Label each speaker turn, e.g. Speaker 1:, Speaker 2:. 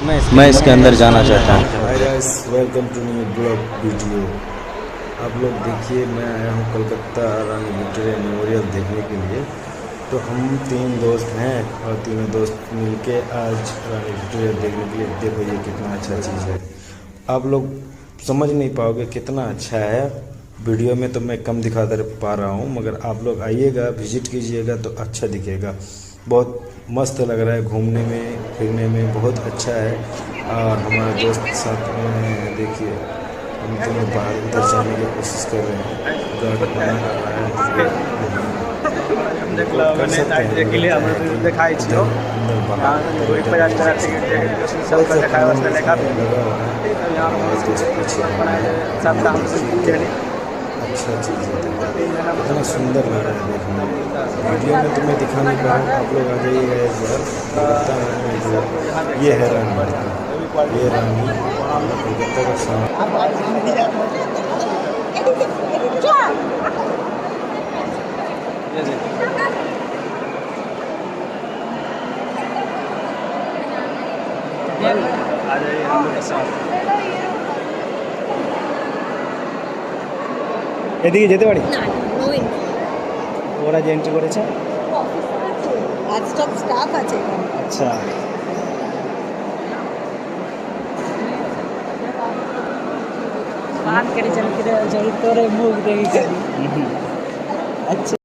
Speaker 1: मैं इसके अंदर जाना चाहता हूँ।
Speaker 2: Hi guys, welcome to new blog video. आप लोग देखिए, मैं आया हूँ कलकत्ता रानी विक्टोरिया मेमोरियल देखने के लिए। तो हम 3 दोस्त हैं और तीनों दोस्त मिलके आज रानी विक्टोरिया देखने के लिए। देखो ये कितना अच्छा चीज़ है, आप लोग समझ नहीं पाओगे कितना अच्छा है। वीडियो में तो मैं कम दिखा पा रहा हूँ, मगर आप लोग आइएगा, विज़िट कीजिएगा तो अच्छा दिखेगा। बहुत मस्त लग रहा है, घूमने में फिरने में बहुत अच्छा है। और हमारा दोस्त साथ में है, देखिए हम दोनों बाहर उधर जाने की कोशिश कर रहे हैं। गार्ड मना कर रहा है, रिकॉर्ड कर सकते हैं मगर क्या है कि इधर अंदर बाहर इधर उधर नहीं जा सकते हैं। बहुत सा कानून लगा हुआ है। हमारे दोस्त पीछे देखिए अच्छा चीज़ है, देखो कितना सुंदर लग रहा है देखने में। वीडियो में तो मैं दिखा नहीं पा रहा हूँ, आप लोग आ जाइएगा एक बार कलकत्ता में। जो ये है रानी, ये रानी कलकत्ता का शान।
Speaker 3: आ जाइए हम लोग के साथ। এদিকে যেতে পারি?
Speaker 4: না, নো এন্ট্রি।
Speaker 3: ওরা যে এন্ট্রি করেছে?
Speaker 4: অফিসার আছে, আজ সব স্টাফ আছে এখানে।
Speaker 3: আচ্ছা,
Speaker 4: बात करे चल के जरूर तोरे मुंह देखी करी।
Speaker 3: আচ্ছা।